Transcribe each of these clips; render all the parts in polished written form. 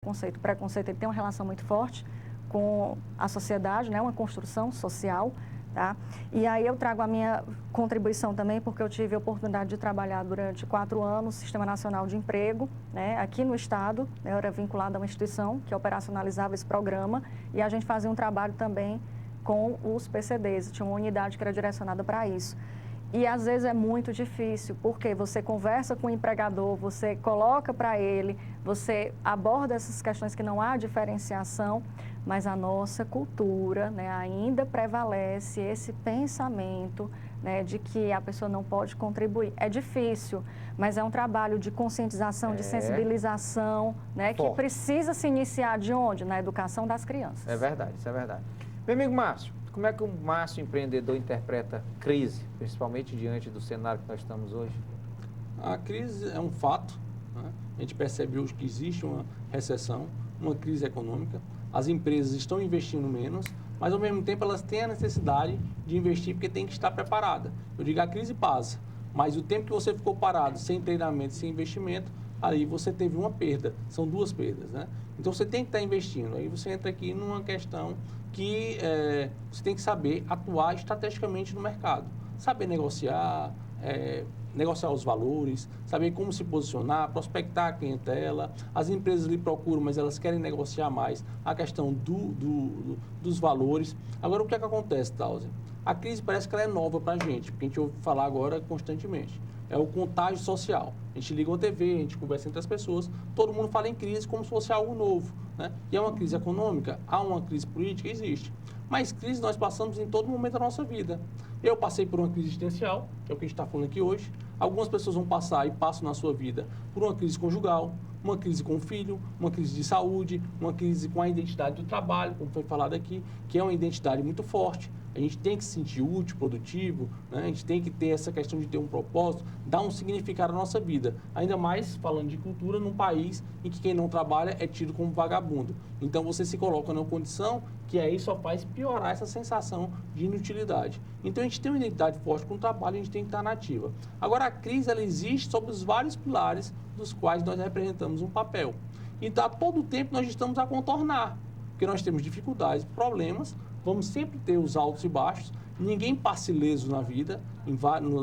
O preconceito ele tem uma relação muito forte com a sociedade, né, uma construção social, tá? E aí eu trago a minha contribuição também, porque eu tive a oportunidade de trabalhar durante 4 anos no Sistema Nacional de Emprego, né, aqui no Estado, né, eu era vinculada a uma instituição que operacionalizava esse programa e a gente fazia um trabalho também com os PCDs, tinha uma unidade que era direcionada para isso. E às vezes é muito difícil, porque você conversa com o empregador, você coloca para ele, você aborda essas questões que não há diferenciação, mas a nossa cultura, né, ainda prevalece esse pensamento, né, de que a pessoa não pode contribuir. É difícil, mas é um trabalho de conscientização, de sensibilização, né, que precisa se iniciar de onde? Na educação das crianças. É verdade, isso é verdade. Meu amigo Márcio, como é que o Márcio empreendedor interpreta crise, principalmente diante do cenário que nós estamos hoje? A crise é um fato, né? A gente percebe hoje que existe uma recessão, uma crise econômica, as empresas estão investindo menos, mas ao mesmo tempo elas têm a necessidade de investir porque tem que estar preparada. Eu digo, a crise passa, mas o tempo que você ficou parado, sem treinamento, sem investimento, aí você teve uma perda, são 2 perdas, né? Então você tem que estar investindo, aí você entra aqui numa questão que você tem que saber atuar estrategicamente no mercado, saber negociar, negociar os valores, saber como se posicionar, prospectar a clientela. As empresas lhe procuram, mas elas querem negociar mais a questão dos valores. Agora, o que é que acontece, Tausen? A crise parece que ela é nova para a gente, porque a gente ouve falar agora constantemente. É o contágio social. A gente liga uma TV, a gente conversa entre as pessoas, todo mundo fala em crise como se fosse algo novo, né? E é uma crise econômica, há uma crise política, existe. Mas crise nós passamos em todo momento da nossa vida. Eu passei por uma crise existencial, que é o que a gente está falando aqui hoje. Algumas pessoas vão passar e passam na sua vida por uma crise conjugal, uma crise com o filho, uma crise de saúde, uma crise com a identidade do trabalho, como foi falado aqui, que é uma identidade muito forte. A gente tem que se sentir útil, produtivo, né? A gente tem que ter essa questão de ter um propósito, dar um significado à nossa vida. Ainda mais falando de cultura num país em que quem não trabalha é tido como vagabundo. Então você se coloca numa condição que aí só faz piorar essa sensação de inutilidade. Então a gente tem uma identidade forte com o trabalho, a gente tem que estar nativa. Agora a crise ela existe sobre os vários pilares dos quais nós representamos um papel. Então a todo tempo nós estamos a contornar, porque nós temos dificuldades, problemas, vamos sempre ter os altos e baixos, ninguém passa ileso na vida,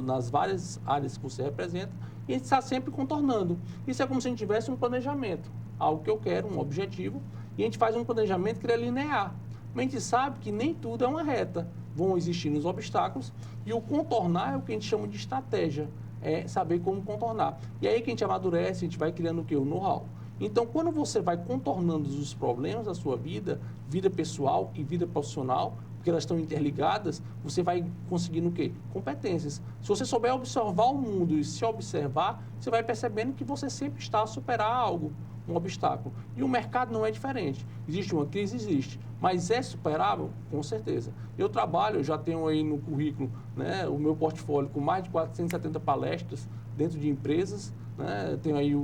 nas várias áreas que você representa, e a gente está sempre contornando. Isso é como se a gente tivesse um planejamento, algo que eu quero, um objetivo, e a gente faz um planejamento que é linear. Mas a gente sabe que nem tudo é uma reta, vão existir os obstáculos, e o contornar é o que a gente chama de estratégia, é saber como contornar. E aí que a gente amadurece, a gente vai criando o quê? O know-how. Então, quando você vai contornando os problemas da sua vida, vida pessoal e vida profissional, porque elas estão interligadas, você vai conseguindo o quê? Competências. Se você souber observar o mundo e se observar, você vai percebendo que você sempre está a superar algo, um obstáculo. E o mercado não é diferente. Existe uma crise? Existe. Mas é superável? Com certeza. Eu trabalho, eu já tenho aí no currículo, né, o meu portfólio com mais de 470 palestras dentro de empresas, né, tenho aí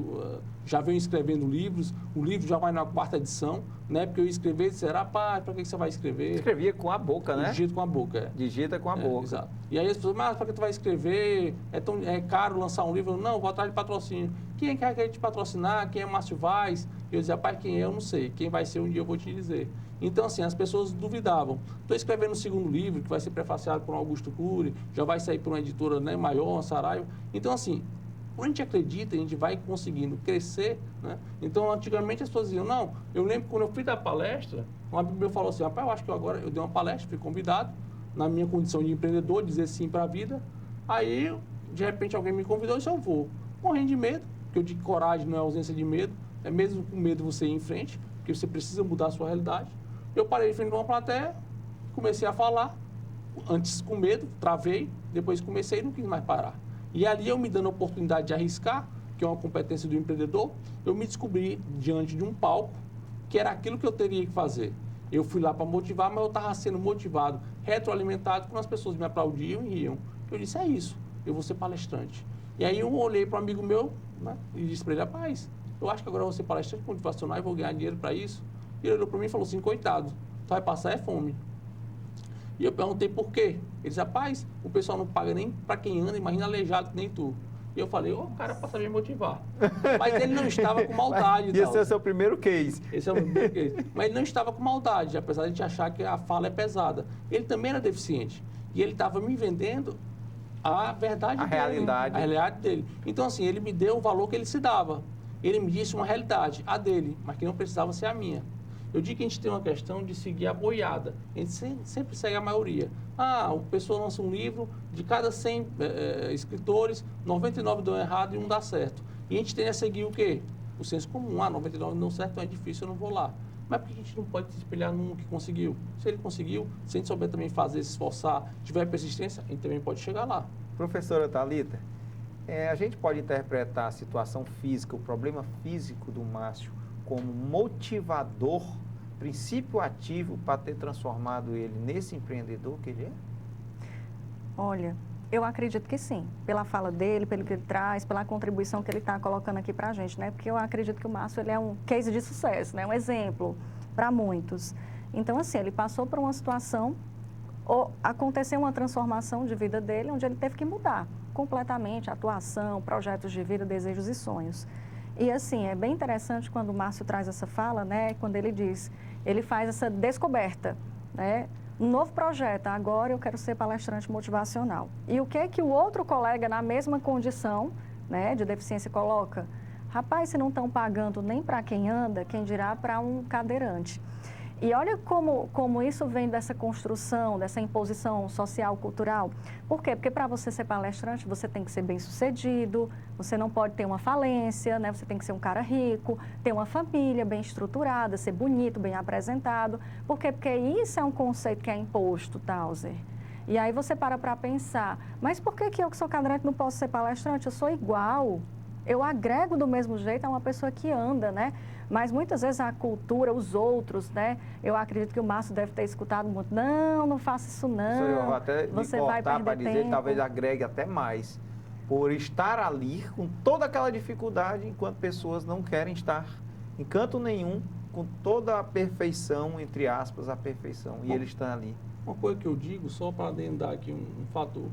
já venho escrevendo livros, o livro já vai na 4ª edição, né? Porque eu ia escrever e disseram, rapaz, para que você vai escrever? Escrevia com a boca, né? Digita com a boca, Digita com a boca. Exato. E aí as pessoas, mas para que tu vai escrever? É caro lançar um livro? Eu, não, vou atrás de patrocínio. Quem é que quer te patrocinar? Quem é Márcio Vaz? Eu dizia, rapaz, quem é? Eu não sei. Quem vai ser um dia eu vou te dizer. Então, assim, as pessoas duvidavam. Estou escrevendo o 2º livro, que vai ser prefaciado por Augusto Cury, já vai sair por uma editora, né, maior, Saraiva. Então, assim, quando a gente acredita, a gente vai conseguindo crescer, né? Então, antigamente as pessoas diziam, não, eu lembro quando eu fui dar palestra, um amigo meu falou assim, rapaz, eu acho que agora eu dei uma palestra, fui convidado, na minha condição de empreendedor, dizer sim para a vida. Aí, de repente, alguém me convidou e disse, eu vou. Morrendo de medo, porque eu digo que coragem não é ausência de medo, é mesmo com medo você ir em frente, porque você precisa mudar a sua realidade. Eu parei em frente de uma plateia, comecei a falar, antes com medo, travei, depois comecei e não quis mais parar. E ali eu me dando a oportunidade de arriscar, que é uma competência do empreendedor, eu me descobri diante de um palco que era aquilo que eu teria que fazer. Eu fui lá para motivar, mas eu estava sendo motivado, retroalimentado, quando as pessoas me aplaudiam e riam. Eu disse, é isso, eu vou ser palestrante. E aí eu olhei para um amigo meu, né, e disse para ele, rapaz, eu acho que agora eu vou ser palestrante motivacional e vou ganhar dinheiro para isso. E ele olhou para mim e falou assim, coitado, tu vai passar é fome. E eu perguntei por quê. Ele disse, rapaz, o pessoal não paga nem para quem anda, imagina aleijado que nem tu. E eu falei, o cara passa a me motivar. Mas ele não estava com maldade. Esse é o seu primeiro case. Esse é o primeiro case. Mas ele não estava com maldade, apesar de a gente achar que a fala é pesada. Ele também era deficiente. E ele estava me vendendo a verdade A dele. realidade. A realidade dele. Então, assim, ele me deu o valor que ele se dava. Ele me disse uma realidade, a dele, mas que não precisava ser a minha. Eu digo que a gente tem uma questão de seguir a boiada. A gente sempre segue a maioria. O pessoa lança um livro, de cada 100 escritores, 99 dão errado e um dá certo. E a gente tem a seguir o quê? O senso comum. 99 não dão certo, então é difícil, eu não vou lá. Mas por que a gente não pode se espelhar num que conseguiu? Se ele conseguiu, se a gente souber também fazer, se esforçar, tiver persistência, a gente também pode chegar lá. Professora Thalita, a gente pode interpretar a situação física, o problema físico do Márcio, como motivador, princípio ativo para ter transformado ele nesse empreendedor que ele é? Olha, eu acredito que sim, pela fala dele, pelo que ele traz, pela contribuição que ele está colocando aqui para a gente, né? Porque eu acredito que o Márcio ele é um case de sucesso, né? Um exemplo para muitos. Então, assim, ele passou por uma situação, aconteceu uma transformação de vida dele, onde ele teve que mudar completamente a atuação, projetos de vida, desejos e sonhos. E, assim, é bem interessante quando o Márcio traz essa fala, né? Quando ele diz, ele faz essa descoberta, né? Um novo projeto, agora eu quero ser palestrante motivacional. E o que é que o outro colega na mesma condição, né, de deficiência coloca? Rapaz, se não estão pagando nem para quem anda, quem dirá para um cadeirante. E olha como isso vem dessa construção, dessa imposição social, cultural. Por quê? Porque para você ser palestrante, você tem que ser bem-sucedido, você não pode ter uma falência, né? Você tem que ser um cara rico, ter uma família bem estruturada, ser bonito, bem apresentado. Por quê? Porque isso é um conceito que é imposto, Tauser. E aí você para pensar, mas por que eu que sou cadeirante não posso ser palestrante? Eu sou igual. Eu agrego do mesmo jeito a uma pessoa que anda, né? Mas muitas vezes a cultura, os outros, né? Eu acredito que o Márcio deve ter escutado muito. Não faça isso não. Eu vou até você me vai cortar para perder dizer, tempo. talvez agregue até mais. Por estar ali com toda aquela dificuldade, enquanto pessoas não querem estar em canto nenhum, com toda a perfeição, entre aspas, a perfeição. E ele está ali. Uma coisa que eu digo, só para dar aqui um fator.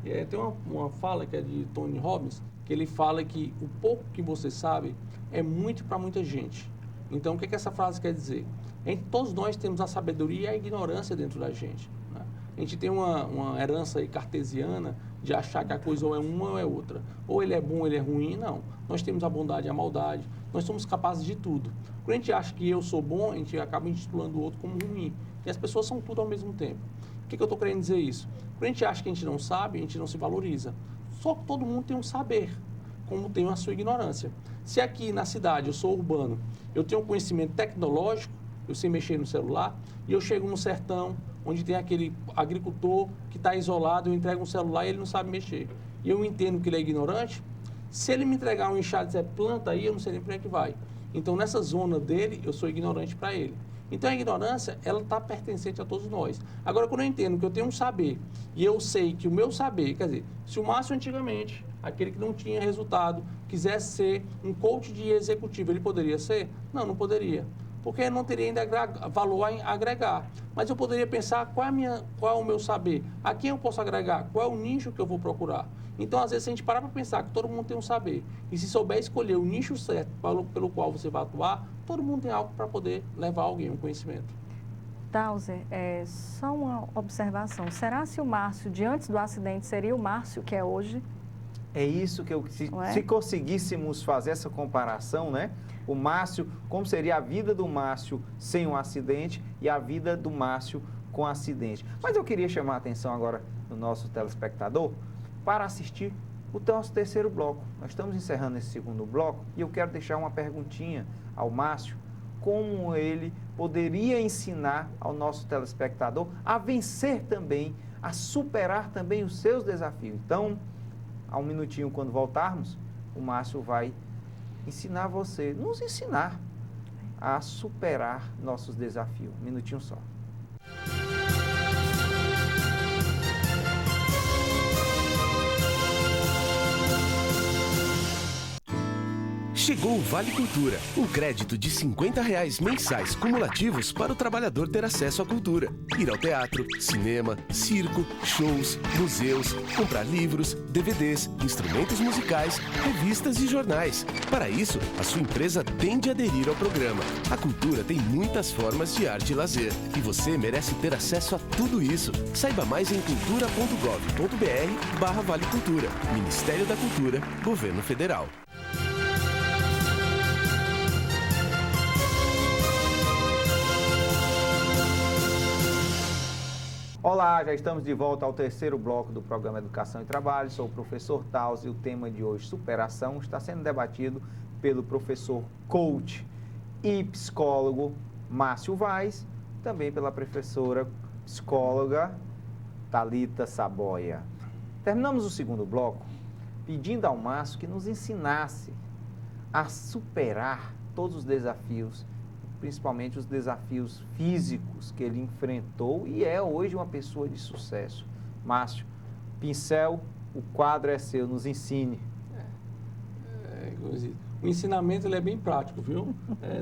Tem uma fala que é de Tony Robbins, que ele fala que o pouco que você sabe é muito para muita gente. Então, o que essa frase quer dizer? Todos nós temos a sabedoria e a ignorância dentro da gente. Né? A gente tem uma herança aí cartesiana de achar que a coisa ou é uma ou é outra. Ou ele é bom ou ele é ruim. Não. Nós temos a bondade e a maldade. Nós somos capazes de tudo. Quando a gente acha que eu sou bom, a gente acaba intitulando o outro como ruim. E as pessoas são tudo ao mesmo tempo. Por que eu estou querendo dizer isso? Quando a gente acha que a gente não sabe, a gente não se valoriza. Só que todo mundo tem um saber, como tem a sua ignorância. Se aqui na cidade eu sou urbano, eu tenho um conhecimento tecnológico, eu sei mexer no celular, e eu chego no sertão, onde tem aquele agricultor que está isolado, eu entrego um celular e ele não sabe mexer. E eu entendo que ele é ignorante, se ele me entregar um enxada e dizer planta aí, eu não sei nem para onde é que vai. Então, nessa zona dele, eu sou ignorante para ele. Então, a ignorância, ela está pertencente a todos nós. Agora, quando eu entendo que eu tenho um saber, e eu sei que o meu saber, quer dizer, se o Márcio antigamente, aquele que não tinha resultado, quisesse ser um coach de executivo, ele poderia ser? Não, não poderia. Porque não teria ainda valor a agregar. Mas eu poderia pensar qual é o meu saber, a quem eu posso agregar, qual é o nicho que eu vou procurar. Então, às vezes, se a gente parar para pensar que todo mundo tem um saber, e se souber escolher o nicho certo pelo qual você vai atuar, todo mundo tem algo para poder levar alguém, um conhecimento. Tauser, só uma observação. Será se o Márcio, de antes do acidente, seria o Márcio que é hoje? É isso que se conseguíssemos fazer essa comparação, né? O Márcio, como seria a vida do Márcio sem um acidente e a vida do Márcio com acidente. Mas eu queria chamar a atenção agora do nosso telespectador para assistir o nosso terceiro bloco. Nós estamos encerrando esse segundo bloco e eu quero deixar uma perguntinha ao Márcio, como ele poderia ensinar ao nosso telespectador a vencer também, a superar também os seus desafios. Então, há um minutinho, quando voltarmos, o Márcio vai ensinar você, nos ensinar a superar nossos desafios. Um minutinho só. Chegou o Vale Cultura, um crédito de R$50 mensais cumulativos para o trabalhador ter acesso à cultura. Ir ao teatro, cinema, circo, shows, museus, comprar livros, DVDs, instrumentos musicais, revistas e jornais. Para isso, a sua empresa tem de aderir ao programa. A cultura tem muitas formas de arte e lazer, e você merece ter acesso a tudo isso. Saiba mais em cultura.gov.br/Vale Cultura. Ministério da Cultura, Governo Federal. Olá, já estamos de volta ao terceiro bloco do programa Educação e Trabalho. Sou o professor Taus e o tema de hoje, superação, está sendo debatido pelo professor coach e psicólogo Márcio Vaz, também pela professora psicóloga Thalita Saboia. Terminamos o segundo bloco pedindo ao Márcio que nos ensinasse a superar todos os desafios, principalmente os desafios físicos que ele enfrentou e é hoje uma pessoa de sucesso. Márcio, pincel, o quadro é seu, nos ensine. O ensinamento ele é bem prático, viu?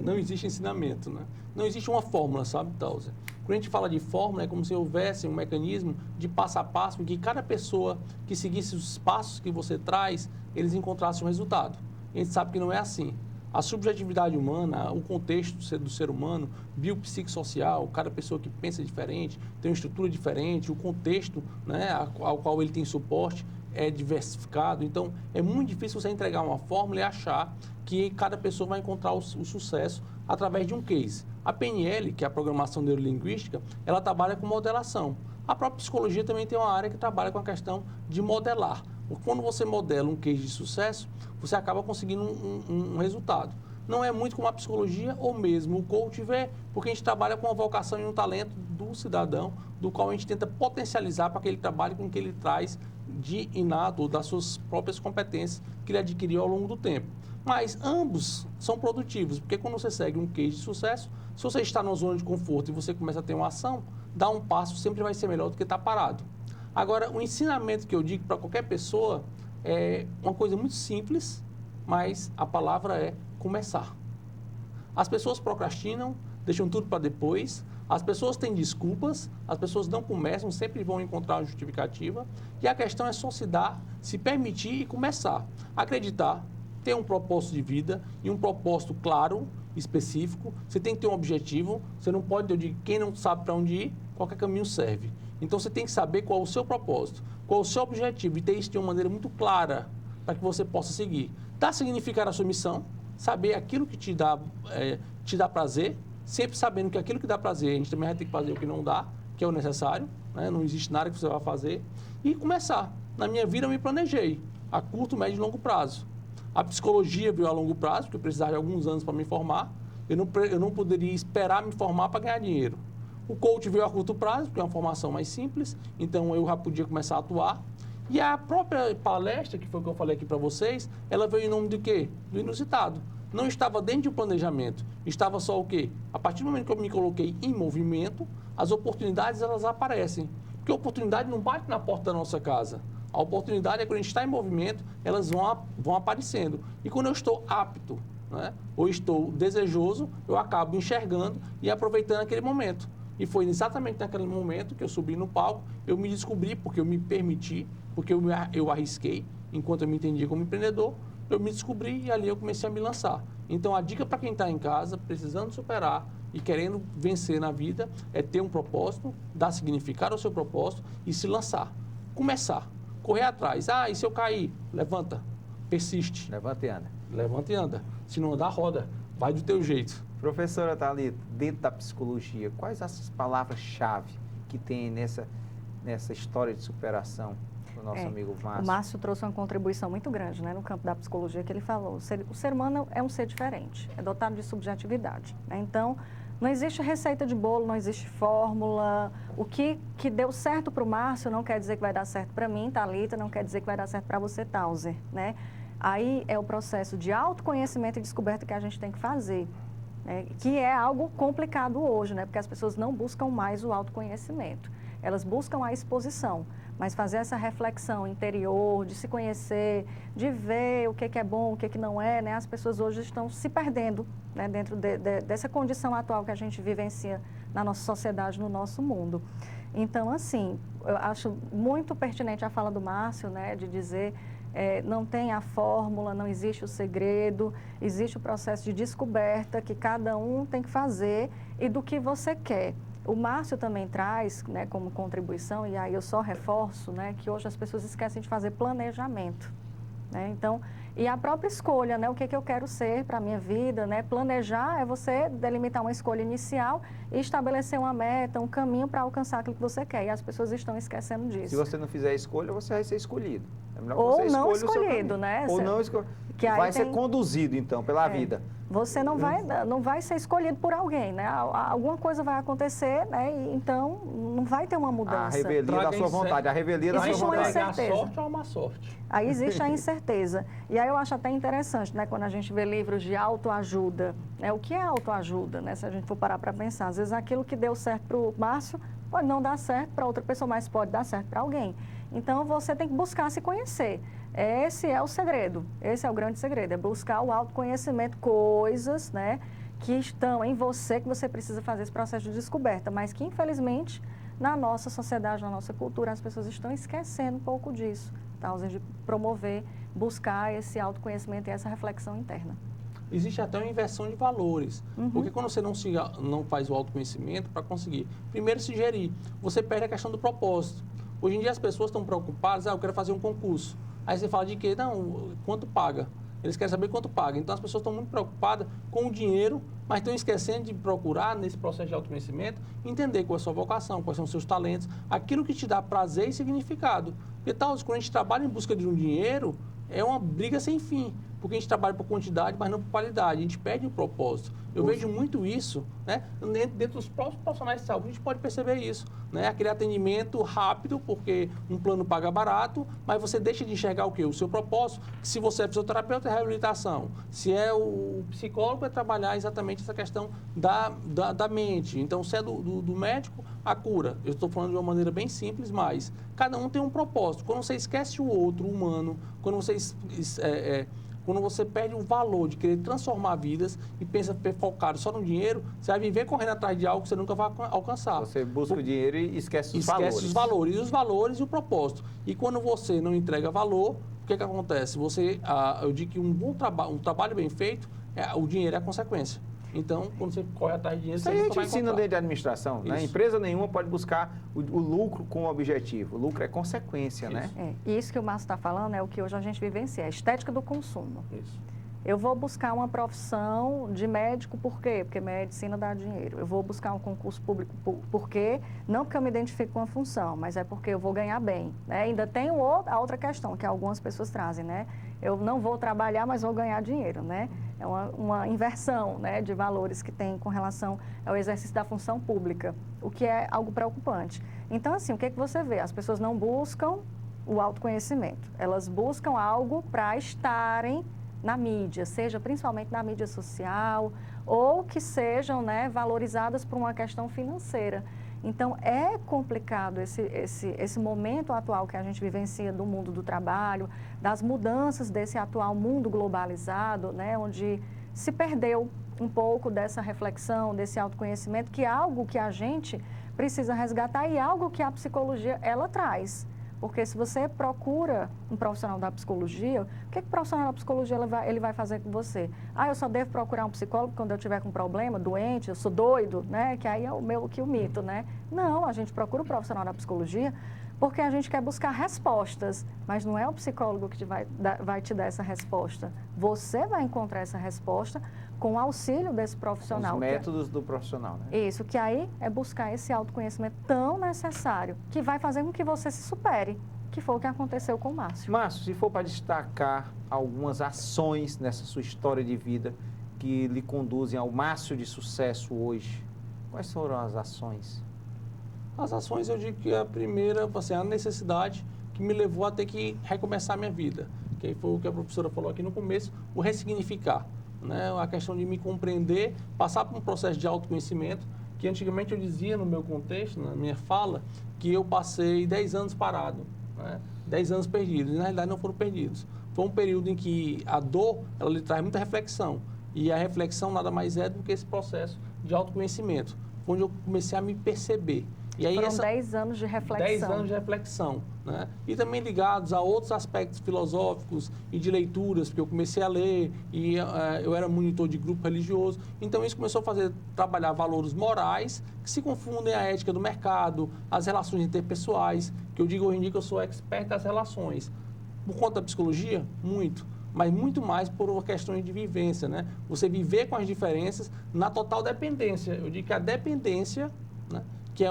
Não existe ensinamento, né? Não existe uma fórmula, sabe, Tauser? Quando a gente fala de fórmula, é como se houvesse um mecanismo de passo a passo em que cada pessoa que seguisse os passos que você traz, eles encontrassem um resultado. A gente sabe que não é assim. A subjetividade humana, o contexto do ser humano, biopsicossocial, cada pessoa que pensa diferente, tem uma estrutura diferente, o contexto, né, ao qual ele tem suporte é diversificado. Então, é muito difícil você entregar uma fórmula e achar que cada pessoa vai encontrar o sucesso através de um case. A PNL, que é a Programação Neurolinguística, ela trabalha com modelação. A própria psicologia também tem uma área que trabalha com a questão de modelar. Quando você modela um case de sucesso, você acaba conseguindo um resultado. Não é muito como a psicologia ou mesmo o coach vê, porque a gente trabalha com a vocação e um talento do cidadão, do qual a gente tenta potencializar para que ele trabalhe com o que ele traz de inato, das suas próprias competências que ele adquiriu ao longo do tempo. Mas ambos são produtivos, porque quando você segue um case de sucesso, se você está numa zona de conforto e você começa a ter uma ação, dar um passo sempre vai ser melhor do que estar parado. Agora, o ensinamento que eu digo para qualquer pessoa é uma coisa muito simples, mas a palavra é começar. As pessoas procrastinam, deixam tudo para depois, as pessoas têm desculpas, as pessoas não começam, sempre vão encontrar uma justificativa, e a questão é só se permitir e começar. Acreditar, ter um propósito de vida e um propósito claro, específico. Você tem que ter um objetivo, você não pode, eu digo, quem não sabe para onde ir, qualquer caminho serve. Então, você tem que saber qual é o seu propósito, qual é o seu objetivo e ter isso de uma maneira muito clara para que você possa seguir. Dar significado à sua missão, saber aquilo que te dá prazer, sempre sabendo que aquilo que dá prazer, a gente também vai ter que fazer o que não dá, que é o necessário, né? Não existe nada que você vai fazer. E começar. Na minha vida, eu me planejei a curto, médio e longo prazo. A psicologia veio a longo prazo, porque eu precisava de alguns anos para me formar. Eu não poderia esperar me formar para ganhar dinheiro. O coach veio a curto prazo, porque é uma formação mais simples, então eu já podia começar a atuar. E a própria palestra, que foi o que eu falei aqui para vocês, ela veio em nome do quê? Do inusitado. Não estava dentro de um planejamento, estava só o quê? A partir do momento que eu me coloquei em movimento, as oportunidades elas aparecem. Porque a oportunidade não bate na porta da nossa casa. A oportunidade é quando a gente está em movimento, elas vão aparecendo. E quando eu estou apto, né, ou estou desejoso, eu acabo enxergando e aproveitando aquele momento. E foi exatamente naquele momento que eu subi no palco, eu me descobri, porque eu me permiti, porque eu arrisquei, enquanto eu me entendia como empreendedor, eu me descobri e ali eu comecei a me lançar. Então, a dica para quem está em casa, precisando superar e querendo vencer na vida, é ter um propósito, dar significado ao seu propósito e se lançar. Começar. Correr atrás. Ah, e se eu cair? Levanta. Persiste. Levanta e anda. Levanta e anda. Se não andar, roda. Vai do teu jeito. Professora Thalita, dentro da psicologia, quais as palavras-chave que tem nessa história de superação do nosso amigo Márcio? O Márcio trouxe uma contribuição muito grande, né, no campo da psicologia, que ele falou. O ser humano é um ser diferente, é dotado de subjetividade, né? Então, não existe receita de bolo, não existe fórmula. O que deu certo para o Márcio não quer dizer que vai dar certo para mim, Thalita, não quer dizer que vai dar certo para você, Tauser, né? Aí é o processo de autoconhecimento e descoberta que a gente tem que fazer. Que é algo complicado hoje, né? Porque as pessoas não buscam mais o autoconhecimento, elas buscam a exposição. mas fazer essa reflexão interior, de se conhecer, de ver o que é bom, o que não é, né? As pessoas hoje estão se perdendo, né, dentro dessa condição atual que a gente vivencia na nossa sociedade, no nosso mundo. Então, assim, eu acho muito pertinente a fala do Márcio, né, de dizer não tem a fórmula, não existe o segredo, existe o processo de descoberta que cada um tem que fazer e do que você quer. O Márcio também traz, né, como contribuição, e aí eu só reforço, né, que hoje as pessoas esquecem de fazer planejamento, né? Então, e a própria escolha, né, o que eu quero ser para a minha vida, né? Planejar é você delimitar uma escolha inicial e estabelecer uma meta, um caminho para alcançar aquilo que você quer, e as pessoas estão esquecendo disso. Se você não fizer a escolha, você vai ser escolhido. É melhor que ou você não escolha escolhido, né? Ou não escolhido. Vai ser conduzido, então, pela vida. Você não vai ser escolhido por alguém, né? Alguma coisa vai acontecer, né? E, então, não vai ter uma mudança. A revelia da sua vontade, a revelia da sua vontade. Existe uma sorte ou uma sorte? Aí existe a incerteza. E aí eu acho até interessante, né? Quando a gente vê livros de autoajuda, né? O que é autoajuda, né? Se a gente for parar para pensar. Às vezes aquilo que deu certo para o Márcio pode não dar certo para outra pessoa, mas pode dar certo para alguém. Então, você tem que buscar se conhecer. Esse é o segredo, esse é o grande segredo, é buscar o autoconhecimento, coisas, né, que estão em você, que você precisa fazer esse processo de descoberta, mas que, infelizmente, na nossa sociedade, na nossa cultura, as pessoas estão esquecendo um pouco disso, tá? Ao invés de promover, buscar esse autoconhecimento e essa reflexão interna. Existe até uma inversão de valores, porque quando você não faz o autoconhecimento para conseguir, primeiro se gerir, você perde a questão do propósito. Hoje em dia as pessoas estão preocupadas, eu quero fazer um concurso. Aí você fala de quê? Não, quanto paga? Eles querem saber quanto paga. Então as pessoas estão muito preocupadas com o dinheiro, mas estão esquecendo de procurar, nesse processo de autoconhecimento, entender qual é a sua vocação, quais são os seus talentos, aquilo que te dá prazer e significado. E tal, quando a gente trabalha em busca de um dinheiro, é uma briga sem fim, porque a gente trabalha por quantidade, mas não por qualidade, a gente perde o propósito. Eu vejo muito isso, né? Dentro dos próprios profissionais de saúde, a gente pode perceber isso, né? Aquele atendimento rápido, porque um plano paga barato, mas você deixa de enxergar o quê? O seu propósito. Se você é fisioterapeuta, é reabilitação. Se é o psicólogo, é trabalhar exatamente essa questão da mente. Então, se é do médico, a cura. Eu estou falando de uma maneira bem simples, mas cada um tem um propósito. Quando você esquece o outro, o humano, quando você perde o valor de querer transformar vidas e pensa focado só no dinheiro, você vai viver correndo atrás de algo que você nunca vai alcançar. Você busca o dinheiro e esquece os valores. Esquece os valores. E os valores e o propósito. E quando você não entrega valor, o que acontece? Eu digo que um trabalho bem feito, o dinheiro é a consequência. Então, quando você corre atrás de dinheiro, você nunca vai encontrar. Isso aí a gente ensina dentro de administração, né? Empresa nenhuma pode buscar o lucro como objetivo. O lucro é consequência, né? E isso que o Márcio está falando é o que hoje a gente vivencia, a estética do consumo. Isso. Eu vou buscar uma profissão de médico, por quê? Porque medicina dá dinheiro. Eu vou buscar um concurso público, por quê? Não porque eu me identifico com a função, mas é porque eu vou ganhar bem, né? Ainda tem a outra questão que algumas pessoas trazem, né? Eu não vou trabalhar, mas vou ganhar dinheiro, né? É uma inversão, né, de valores que tem com relação ao exercício da função pública, o que é algo preocupante. Então, assim, o que você vê? As pessoas não buscam o autoconhecimento, elas buscam algo para estarem na mídia, seja principalmente na mídia social, ou que sejam, né, valorizadas por uma questão financeira. Então, é complicado esse momento atual que a gente vivencia do mundo do trabalho, das mudanças desse atual mundo globalizado, né, onde se perdeu um pouco dessa reflexão, desse autoconhecimento, que é algo que a gente precisa resgatar e algo que a psicologia, ela traz. Porque se você procura um profissional da psicologia, o que o profissional da psicologia ele vai fazer com você? Eu só devo procurar um psicólogo quando eu tiver com problema, doente, eu sou doido, né? Que aí é o mito, né? Não, a gente procura o profissional da psicologia porque a gente quer buscar respostas, mas não é o psicólogo que vai te dar essa resposta. Você vai encontrar essa resposta com o auxílio desse profissional. Os métodos do profissional, né? Isso, que aí é buscar esse autoconhecimento tão necessário, que vai fazer com que você se supere, que foi o que aconteceu com o Márcio. Márcio, se for para destacar algumas ações nessa sua história de vida que lhe conduzem ao Márcio de sucesso hoje, quais foram as ações? As ações, eu digo que a primeira, assim, a necessidade que me levou a ter que recomeçar a minha vida, que foi o que a professora falou aqui no começo, o ressignificar, né? A questão de me compreender, passar por um processo de autoconhecimento, que antigamente eu dizia no meu contexto, na minha fala, que eu passei 10 anos parado, né? 10 anos perdidos, e na realidade não foram perdidos. Foi um período em que a dor, ela lhe traz muita reflexão, e a reflexão nada mais é do que esse processo de autoconhecimento, onde eu comecei a me perceber. E aí Foram 10 anos de reflexão. 10 anos de reflexão, né? E também ligados a outros aspectos filosóficos e de leituras, porque eu comecei a ler e eu era monitor de grupo religioso. Então isso começou a trabalhar valores morais que se confundem à ética do mercado, às relações interpessoais, que eu digo hoje em dia que eu sou expert das relações. Por conta da psicologia? Muito. Mas muito mais por questões de vivência, né? Você viver com as diferenças na total dependência. Eu digo que a dependência, né, que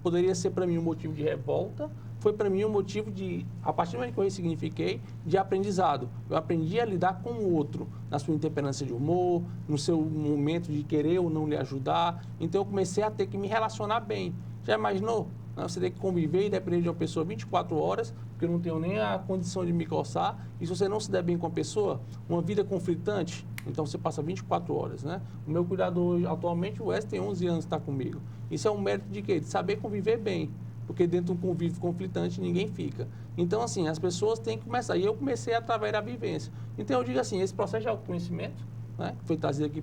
poderia ser para mim um motivo de revolta, foi para mim um motivo de, a partir do momento que eu ressignifiquei, de aprendizado. Eu aprendi a lidar com o outro, na sua intemperância de humor, no seu momento de querer ou não lhe ajudar. Então eu comecei a ter que me relacionar bem. Já imaginou? Você tem que conviver e depender de uma pessoa 24 horas, porque eu não tenho nem a condição de me coçar. E se você não se der bem com a pessoa, uma vida conflitante, então você passa 24 horas, né? O meu cuidador atualmente, o Wes, tem 11 anos que está comigo. Isso é um mérito de quê? De saber conviver bem, porque dentro de um convívio conflitante ninguém fica. Então, assim, as pessoas têm que começar. E eu comecei através da vivência. Então, eu digo assim, esse processo de autoconhecimento, né, que foi trazido aqui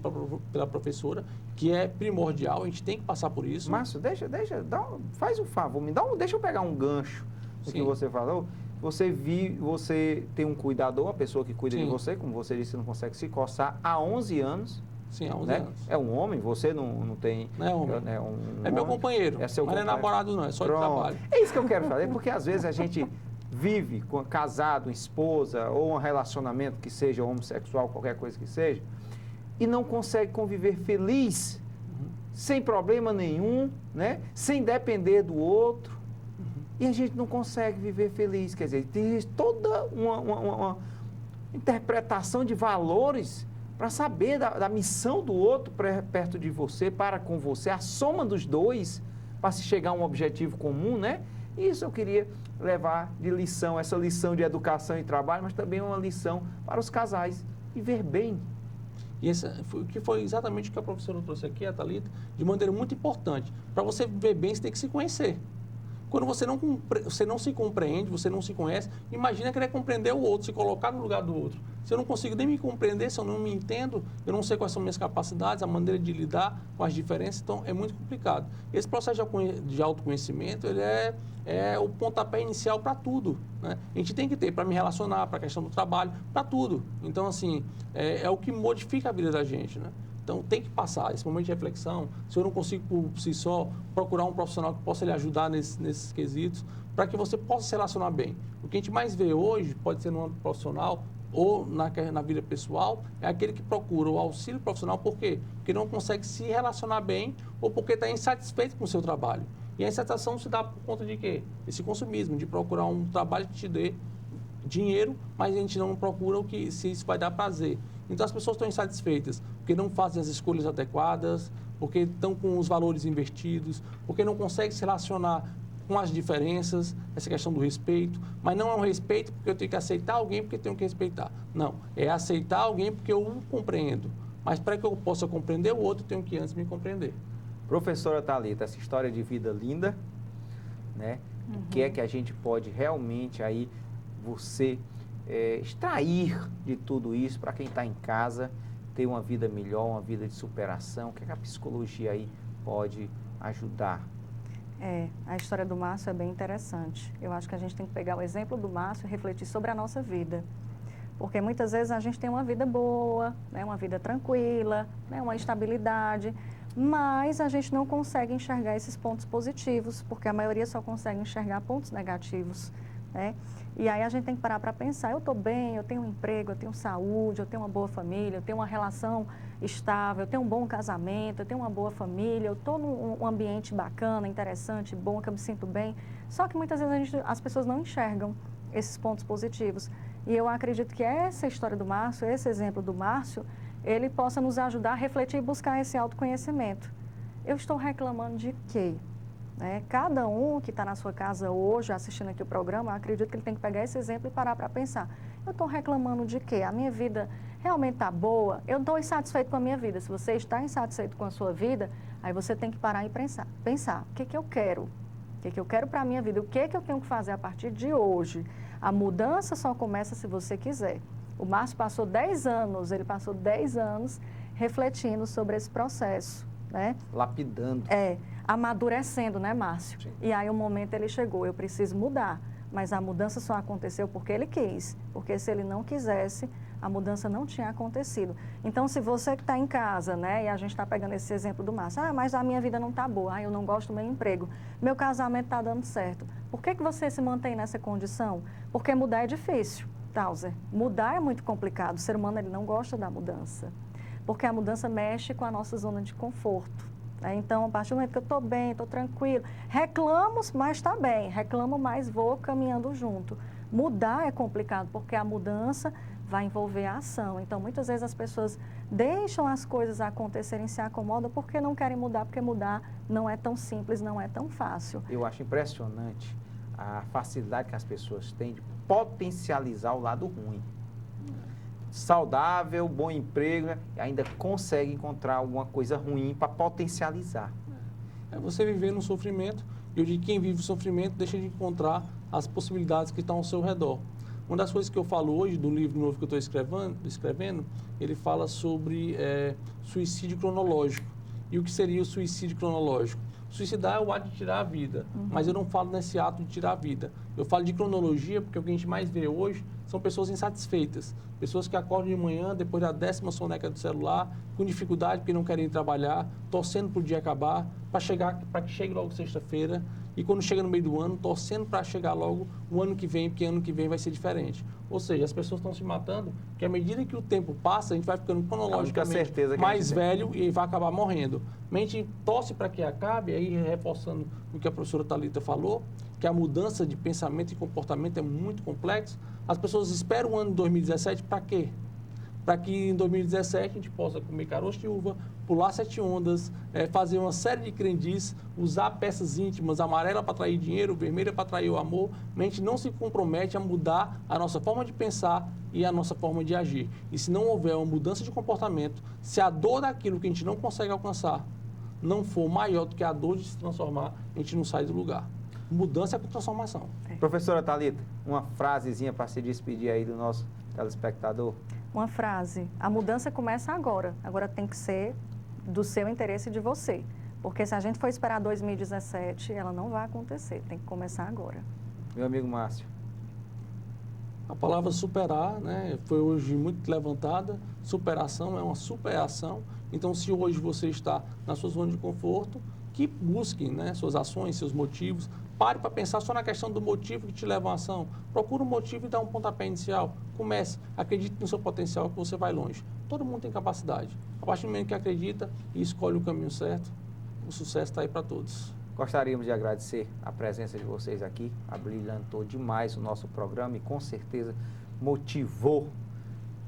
pela professora, que é primordial, a gente tem que passar por isso. Márcio, faz um favor, deixa eu pegar um gancho do que você falou. Você tem um cuidador, uma pessoa que cuida de você, como você disse, não consegue se coçar há 11 anos. Sim, há 11 né? anos. É um homem, você não tem... Não é homem. É meu companheiro, é seu mas não é namorado não, é só de trabalho. É isso que eu quero fazer, porque às vezes a gente vive casado, esposa, ou um relacionamento que seja homossexual, qualquer coisa que seja, e não consegue conviver feliz, sem problema nenhum, né? Sem depender do outro. E a gente não consegue viver feliz. Quer dizer, tem toda uma interpretação de valores para saber da missão do outro perto de você, para com você, a soma dos dois, para se chegar a um objetivo comum, né? Isso eu queria levar de lição, essa lição de educação e trabalho, mas também uma lição para os casais, viver bem. E que foi exatamente o que a professora trouxe aqui, a Thalita, de maneira muito importante. Para você viver bem, você tem que se conhecer. Quando você não se compreende, você não se conhece, imagina querer compreender o outro, se colocar no lugar do outro. Se eu não consigo nem me compreender, se eu não me entendo, eu não sei quais são minhas capacidades, a maneira de lidar com as diferenças, então é muito complicado. Esse processo de autoconhecimento, ele é o pontapé inicial para tudo, né? A gente tem que ter para me relacionar, para a questão do trabalho, para tudo. Então, assim, é o que modifica a vida da gente, né? Então, tem que passar esse momento de reflexão. Se eu não consigo, por si só, procurar um profissional que possa lhe ajudar nesses quesitos, para que você possa se relacionar bem. O que a gente mais vê hoje, pode ser no âmbito profissional ou na vida pessoal, é aquele que procura o auxílio profissional. Por quê? Porque não consegue se relacionar bem ou porque está insatisfeito com o seu trabalho. E a insatisfação se dá por conta de quê? Esse consumismo, de procurar um trabalho que te dê dinheiro, mas a gente não procura se isso vai dar prazer. Então, as pessoas estão insatisfeitas porque não fazem as escolhas adequadas, porque estão com os valores invertidos, porque não conseguem se relacionar com as diferenças, essa questão do respeito. Mas não é um respeito porque eu tenho que aceitar alguém porque tenho que respeitar. Não, é aceitar alguém porque eu o compreendo. Mas para que eu possa compreender o outro, eu tenho que antes me compreender. Professora Thalita, essa história de vida linda, né? O que é que a gente pode realmente aí, extrair de tudo isso para quem está em casa, ter uma vida melhor, uma vida de superação? O que é que a psicologia aí pode ajudar? A história do Márcio é bem interessante. Eu acho que a gente tem que pegar o exemplo do Márcio e refletir sobre a nossa vida. Porque muitas vezes a gente tem uma vida boa, né, uma vida tranquila, né, uma estabilidade, mas a gente não consegue enxergar esses pontos positivos, porque a maioria só consegue enxergar pontos negativos, né? E aí a gente tem que parar para pensar, eu estou bem, eu tenho um emprego, eu tenho saúde, eu tenho uma boa família, eu tenho uma relação estável, eu tenho um bom casamento, eu tenho uma boa família, eu estou num ambiente bacana, interessante, bom, que eu me sinto bem. Só que muitas vezes as pessoas não enxergam esses pontos positivos. E eu acredito que essa história do Márcio, esse exemplo do Márcio, ele possa nos ajudar a refletir e buscar esse autoconhecimento. Eu estou reclamando de quê? Cada um que está na sua casa hoje, assistindo aqui o programa, eu acredito que ele tem que pegar esse exemplo e parar para pensar. Eu estou reclamando de quê? A minha vida realmente está boa? Eu estou insatisfeito com a minha vida. Se você está insatisfeito com a sua vida, aí você tem que parar e pensar, o que eu quero? O que eu quero para a minha vida? O que eu tenho que fazer a partir de hoje? A mudança só começa se você quiser. O Márcio passou 10 anos, ele passou 10 anos refletindo sobre esse processo, né? Lapidando. Amadurecendo, né, Márcio? Sim. E aí o momento ele chegou, eu preciso mudar. Mas a mudança só aconteceu porque ele quis. Porque se ele não quisesse, a mudança não tinha acontecido. Então, se você que está em casa, né, e a gente está pegando esse exemplo do Márcio, mas a minha vida não está boa, eu não gosto do meu emprego, meu casamento está dando certo. Por que você se mantém nessa condição? Porque mudar é difícil, Tauser. Mudar é muito complicado. O ser humano ele não gosta da mudança. Porque a mudança mexe com a nossa zona de conforto. Então, a partir do momento que eu estou bem, estou tranquilo, reclamo, mas está bem, reclamo, mas vou caminhando junto. Mudar é complicado, porque a mudança vai envolver a ação. Então, muitas vezes as pessoas deixam as coisas acontecerem, se acomodam, porque não querem mudar, porque mudar não é tão simples, não é tão fácil. Eu acho impressionante a facilidade que as pessoas têm de potencializar o lado ruim. Saudável, bom emprego, e ainda consegue encontrar alguma coisa ruim para potencializar. É você viver no sofrimento, e eu digo que quem vive o sofrimento deixa de encontrar as possibilidades que estão ao seu redor. Uma das coisas que eu falo hoje, do livro novo que eu estou escrevendo, ele fala sobre suicídio cronológico. E o que seria o suicídio cronológico? Suicidar é o ato de tirar a vida, mas eu não falo nesse ato de tirar a vida. Eu falo de cronologia porque o que a gente mais vê hoje são pessoas insatisfeitas. Pessoas que acordam de manhã, depois da 10ª soneca do celular, com dificuldade porque não querem trabalhar, torcendo para o dia acabar, para que chegue logo sexta-feira. E quando chega no meio do ano, torcendo para chegar logo o ano que vem, porque ano que vem vai ser diferente. Ou seja, as pessoas estão se matando, que à medida que o tempo passa, a gente vai ficando cronologicamente mais velho e vai acabar morrendo. A gente torce para que acabe, aí reforçando o que a professora Thalita falou, que a mudança de pensamento e comportamento é muito complexo. As pessoas esperam o ano de 2017 para quê? Para que em 2017 a gente possa comer caroço de uva, pular 7 ondas, fazer uma série de crendices, usar peças íntimas, amarela para atrair dinheiro, vermelha para atrair o amor, mas a gente não se compromete a mudar a nossa forma de pensar e a nossa forma de agir. E se não houver uma mudança de comportamento, se a dor daquilo que a gente não consegue alcançar não for maior do que a dor de se transformar, a gente não sai do lugar. Mudança é transformação. Professora Thalita, uma frasezinha para se despedir aí do nosso telespectador. Uma frase, a mudança começa agora, agora tem que ser do seu interesse e de você, porque se a gente for esperar 2017, ela não vai acontecer, tem que começar agora. Meu amigo Márcio. A palavra superar, né, foi hoje muito levantada, superação é uma superação, então se hoje você está na sua zona de conforto, que busque, né, suas ações, seus motivos. Pare para pensar só na questão do motivo que te leva a uma ação. Procure um motivo e dá um pontapé inicial. Comece, acredite no seu potencial que você vai longe. Todo mundo tem capacidade. A partir do momento que acredita e escolhe o caminho certo, o sucesso está aí para todos. Gostaríamos de agradecer a presença de vocês aqui. Abrilhantou demais o nosso programa e com certeza motivou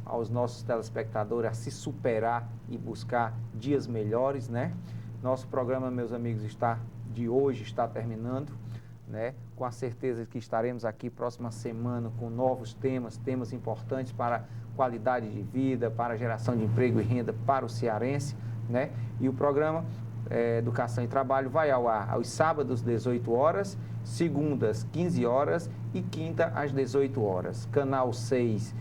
aos nossos telespectadores a se superar e buscar dias melhores, né? Nosso programa, meus amigos, de hoje está terminando, né? Com a certeza que estaremos aqui próxima semana com novos temas importantes para qualidade de vida, para geração de emprego e renda para o cearense, né? E o programa Educação e Trabalho vai ao ar aos sábados, 18 horas, segundas, 15 horas e quinta, às 18 horas. Canal 6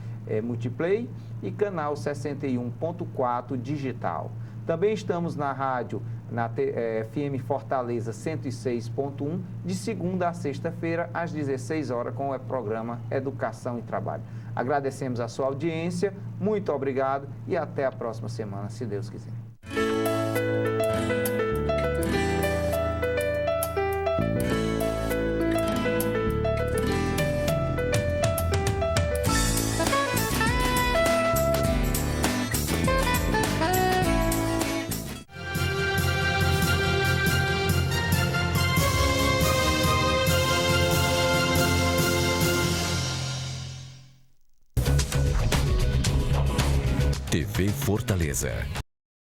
Multiplay e canal 61.4 Digital. Também estamos na rádio, na FM Fortaleza 106.1, de segunda a sexta-feira, às 16 horas, com o programa Educação e Trabalho. Agradecemos a sua audiência, muito obrigado e até a próxima semana, se Deus quiser. TV Fortaleza.